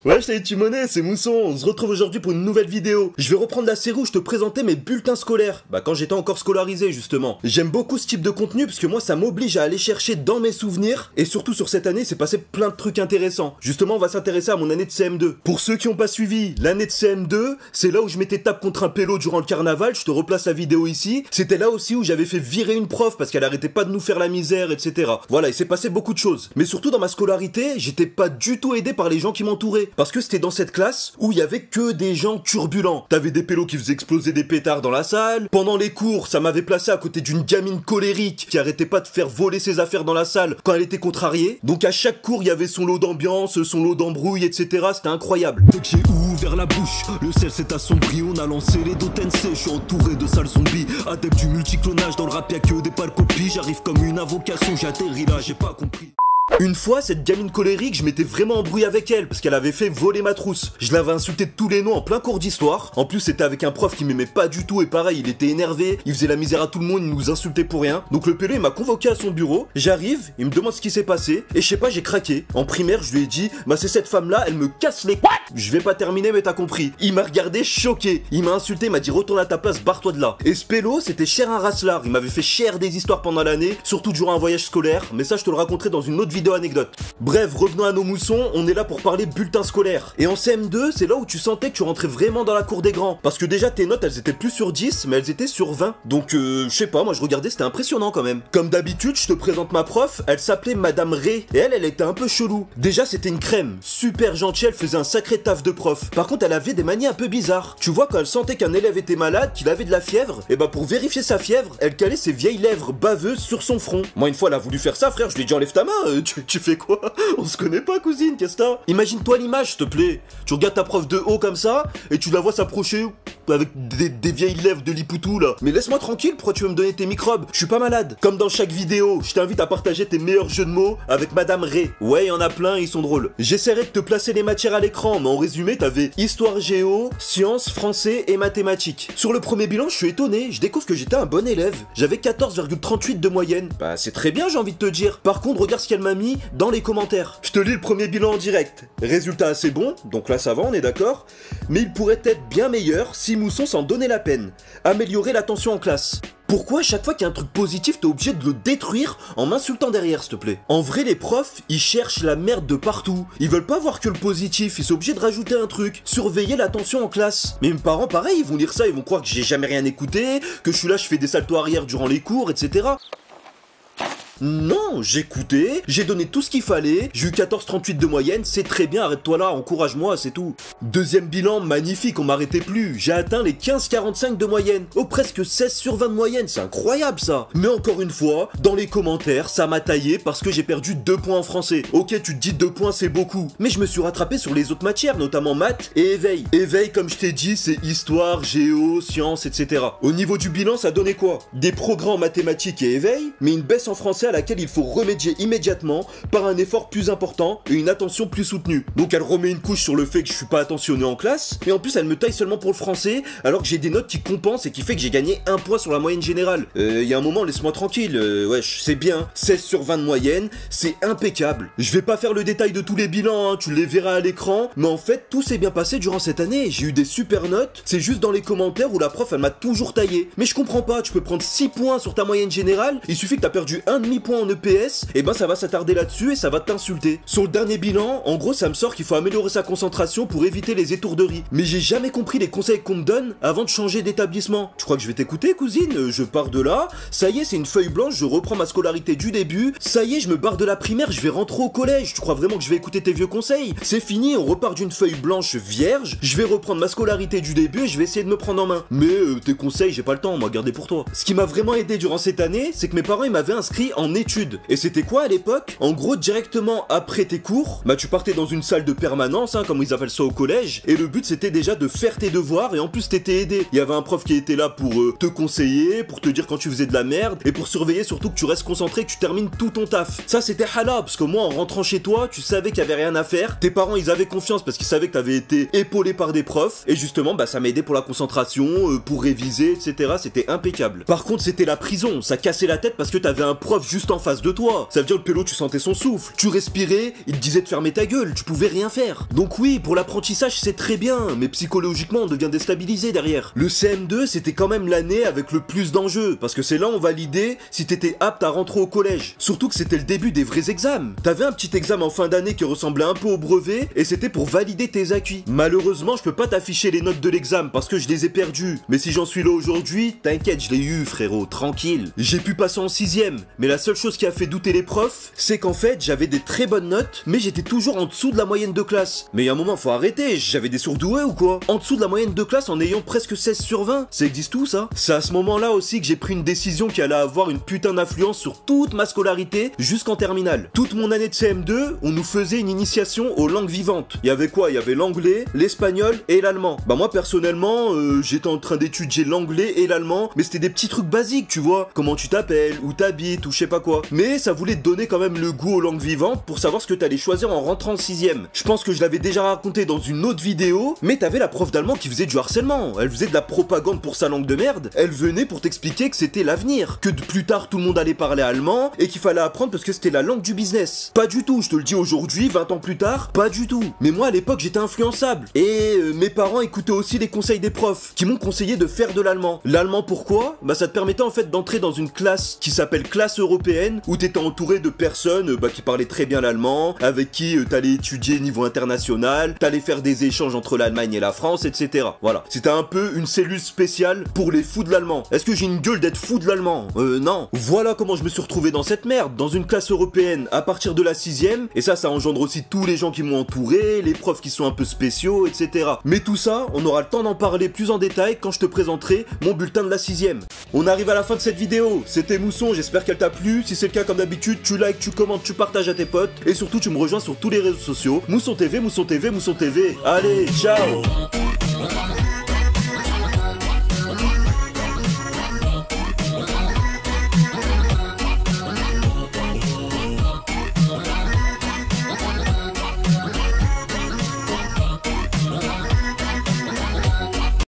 Ouais, je t'avais Timonet, c'est Mousson, on se retrouve aujourd'hui pour une nouvelle vidéo. Je vais reprendre la série où je te présentais mes bulletins scolaires. Bah quand j'étais encore scolarisé justement. J'aime beaucoup ce type de contenu parce que moi ça m'oblige à aller chercher dans mes souvenirs. Et surtout sur cette année, c'est passé plein de trucs intéressants. Justement, on va s'intéresser à mon année de CM2. Pour ceux qui n'ont pas suivi, l'année de CM2, c'est là où je m'étais tapé contre un pélo durant le carnaval, je te replace la vidéo ici. C'était là aussi où j'avais fait virer une prof parce qu'elle arrêtait pas de nous faire la misère, etc. Voilà, il s'est passé beaucoup de choses. Mais surtout dans ma scolarité, j'étais pas du tout aidé par les gens qui m'entouraient. Parce que c'était dans cette classe où il y avait que des gens turbulents. T'avais des pélos qui faisaient exploser des pétards dans la salle. Pendant les cours, ça m'avait placé à côté d'une gamine colérique qui arrêtait pas de faire voler ses affaires dans la salle quand elle était contrariée. Donc à chaque cours, il y avait son lot d'ambiance, son lot d'embrouille, etc. C'était incroyable. Dès que j'ai ouvert la bouche, le ciel s'est assombri. On a lancé les dos tensés, je suis entouré de sales zombies. Adepte du multiclonage, dans le rap y'a que des pâles copies. J'arrive comme une invocation, j'atterris là, j'ai pas compris. Une fois, cette gamine colérique, je m'étais vraiment embrouillé avec elle parce qu'elle avait fait voler ma trousse. Je l'avais insulté de tous les noms en plein cours d'histoire. En plus, c'était avec un prof qui m'aimait pas du tout et pareil, il était énervé, il faisait la misère à tout le monde, il nous insultait pour rien. Donc le pélo, il m'a convoqué à son bureau. J'arrive, il me demande ce qui s'est passé et je sais pas, j'ai craqué. En primaire, je lui ai dit, bah c'est cette femme-là, elle me casse les couilles. Je vais pas terminer, mais t'as compris. Il m'a regardé choqué. Il m'a insulté, il m'a dit retourne à ta place, barre-toi de là. Et ce pélo, c'était cher un racelard. Il m'avait fait cher des histoires pendant l'année, surtout durant un voyage scolaire. Mais ça, je te le raconterai dans une autre vidéo anecdote. Bref, revenons à nos moussons, on est là pour parler bulletin scolaire. Et en CM2, c'est là où tu sentais que tu rentrais vraiment dans la cour des grands. Parce que déjà, tes notes, elles étaient plus sur 10, mais elles étaient sur 20. Donc, je sais pas, moi je regardais, c'était impressionnant quand même. Comme d'habitude, je te présente ma prof, elle s'appelait Madame Ray. Et elle était un peu chelou. Déjà, c'était une crème, super gentille, elle faisait un sacré taf de prof. Par contre, elle avait des manies un peu bizarres. Tu vois, quand elle sentait qu'un élève était malade, qu'il avait de la fièvre, et bah pour vérifier sa fièvre, elle calait ses vieilles lèvres baveuses sur son front. Moi, une fois, elle a voulu faire ça, frère, je lui ai dit enlève ta main, tu fais quoi? On se connaît pas, cousine, qu'est-ce que t'as? Imagine-toi l'image, s'il te plaît. Tu regardes ta prof de haut comme ça, et tu la vois s'approcher avec des vieilles lèvres de lipoutou, là. Mais laisse-moi tranquille, pourquoi tu veux me donner tes microbes? Je suis pas malade. Comme dans chaque vidéo, je t'invite à partager tes meilleurs jeux de mots avec Madame Ray. Ouais, il y en a plein, ils sont drôles. J'essaierai de te placer les matières à l'écran, mais en résumé, t'avais histoire géo, sciences, français et mathématiques. Sur le premier bilan, je suis étonné, je découvre que j'étais un bon élève. J'avais 14,38 de moyenne. Bah, c'est très bien, j'ai envie de te dire. Par contre, regarde ce qu'elle m'a mis dans les commentaires. Je te lis le premier bilan en direct. Résultat assez bon, donc là ça va, on est d'accord. Mais il pourrait être bien meilleur si Mousson s'en donnait la peine. Améliorer l'attention en classe. Pourquoi à chaque fois qu'il y a un truc positif, t'es obligé de le détruire en m'insultant derrière, s'il te plaît? En vrai, les profs, ils cherchent la merde de partout. Ils veulent pas voir que le positif, ils sont obligés de rajouter un truc. Surveiller l'attention en classe. Mais mes parents, pareil, ils vont lire ça, ils vont croire que j'ai jamais rien écouté, que je suis là, je fais des saltos arrière durant les cours, etc. Non, j'écoutais, j'ai donné tout ce qu'il fallait, j'ai eu 14,38 de moyenne, c'est très bien, arrête-toi là, encourage-moi, c'est tout. Deuxième bilan, magnifique, on m'arrêtait plus, j'ai atteint les 15,45 de moyenne, oh presque 16 sur 20 de moyenne, c'est incroyable ça. Mais encore une fois, dans les commentaires, ça m'a taillé parce que j'ai perdu 2 points en français. Ok, tu te dis 2 points c'est beaucoup, mais je me suis rattrapé sur les autres matières, notamment maths et éveil. Éveil, comme je t'ai dit, c'est histoire, géo, sciences, etc. Au niveau du bilan, ça donnait quoi? Des progrès en mathématiques et éveil, mais une baisse en français à laquelle il faut remédier immédiatement par un effort plus important et une attention plus soutenue. Donc elle remet une couche sur le fait que je suis pas attentionné en classe, et en plus elle me taille seulement pour le français, alors que j'ai des notes qui compensent et qui fait que j'ai gagné 1 point sur la moyenne générale. Il y a un moment, laisse-moi tranquille, wesh, c'est bien, 16 sur 20 de moyenne, c'est impeccable. Je vais pas faire le détail de tous les bilans, hein, tu les verras à l'écran, mais en fait, tout s'est bien passé durant cette année, j'ai eu des super notes, c'est juste dans les commentaires où la prof elle m'a toujours taillé. Mais je comprends pas, tu peux prendre 6 points sur ta moyenne générale, il suffit que t'as perdu un demi-point en EPS, et ben ça va s'attarder là-dessus et ça va t'insulter. Sur le dernier bilan, en gros ça me sort qu'il faut améliorer sa concentration pour éviter les étourderies. Mais j'ai jamais compris les conseils qu'on me donne avant de changer d'établissement. Tu crois que je vais t'écouter, cousine? Je pars de là, ça y est, c'est une feuille blanche, je reprends ma scolarité du début, ça y est, je me barre de la primaire, je vais rentrer au collège. Tu crois vraiment que je vais écouter tes vieux conseils? C'est fini, on repart d'une feuille blanche vierge, je vais reprendre ma scolarité du début et je vais essayer de me prendre en main. Mais tes conseils, j'ai pas le temps, on m'a gardé pour toi. Ce qui m'a vraiment aidé durant cette année, c'est que mes parents ils m'avaient inscrit en études. Et c'était quoi à l'époque? En gros, directement après tes cours, bah tu partais dans une salle de permanence, hein, comme ils appellent ça au collège, et le but c'était déjà de faire tes devoirs, et en plus t'étais aidé. Il y avait un prof qui était là pour te conseiller, pour te dire quand tu faisais de la merde, et pour surveiller surtout que tu restes concentré, que tu termines tout ton taf. Ça c'était halal, parce que moi en rentrant chez toi, tu savais qu'il y avait rien à faire, tes parents ils avaient confiance parce qu'ils savaient que t'avais été épaulé par des profs, et justement bah ça m'a aidé pour la concentration, pour réviser, etc. C'était impeccable. Par contre c'était la prison, ça cassait la tête parce que t'avais un prof juste en face de toi. Ça veut dire le pélo, tu sentais son souffle. Tu respirais, il te disait de fermer ta gueule, tu pouvais rien faire. Donc oui, pour l'apprentissage, c'est très bien, mais psychologiquement, on devient déstabilisé derrière. Le CM2, c'était quand même l'année avec le plus d'enjeux, parce que c'est là on validait si t'étais apte à rentrer au collège. Surtout que c'était le début des vrais examens. T'avais un petit examen en fin d'année qui ressemblait un peu au brevet, et c'était pour valider tes acquis. Malheureusement, je peux pas t'afficher les notes de l'examen parce que je les ai perdues. Mais si j'en suis là aujourd'hui, t'inquiète, je l'ai eu, frérot, tranquille. J'ai pu passer en 6ème, mais la seule chose qui a fait douter les profs, c'est qu'en fait, j'avais des très bonnes notes, mais j'étais toujours en dessous de la moyenne de classe. Mais il y a un moment, faut arrêter, j'avais des surdoués ou quoi? En dessous de la moyenne de classe en ayant presque 16/20, ça existe où ça? C'est à ce moment-là aussi que j'ai pris une décision qui allait avoir une putain d'influence sur toute ma scolarité jusqu'en terminale. Toute mon année de CM2, on nous faisait une initiation aux langues vivantes. Il y avait quoi? Il y avait l'anglais, l'espagnol et l'allemand. Bah moi personnellement, j'étais en train d'étudier l'anglais et l'allemand, mais c'était des petits trucs basiques, tu vois. Comment tu t'appelles, où t'habites, ou je sais pas quoi. Mais ça voulait te donner quand même le goût aux langues vivantes pour savoir ce que t'allais choisir en rentrant en 6ème. Je pense que je l'avais déjà raconté dans une autre vidéo, mais t'avais la prof d'allemand qui faisait du harcèlement. Elle faisait de la propagande pour sa langue de merde. Elle venait pour t'expliquer que c'était l'avenir, que plus tard tout le monde allait parler allemand et qu'il fallait apprendre parce que c'était la langue du business. Pas du tout, je te le dis aujourd'hui, 20 ans plus tard, pas du tout. Mais moi à l'époque j'étais influençable. Et mes parents écoutaient aussi les conseils des profs qui m'ont conseillé de faire de l'allemand. L'allemand pourquoi? Bah ça te permettait en fait d'entrer dans une classe qui s'appelle classe européenne où t'étais entouré de personnes qui parlaient très bien l'allemand, avec qui t'allais étudier niveau international, t'allais faire des échanges entre l'Allemagne et la France, etc. Voilà, c'était un peu une cellule spéciale pour les fous de l'allemand. Est-ce que j'ai une gueule d'être fou de l'allemand? Non. Voilà comment je me suis retrouvé dans cette merde, dans une classe européenne à partir de la 6ème, et ça engendre aussi tous les gens qui m'ont entouré, les profs qui sont un peu spéciaux, etc. Mais tout ça, on aura le temps d'en parler plus en détail quand je te présenterai mon bulletin de la 6ème. On arrive à la fin de cette vidéo, c'était Mousson, j'espère qu'elle t'a plu. Si c'est le cas, comme d'habitude, tu likes, tu commentes, tu partages à tes potes, et surtout tu me rejoins sur tous les réseaux sociaux. Mousson TV, Mousson TV, Mousson TV. Allez, ciao.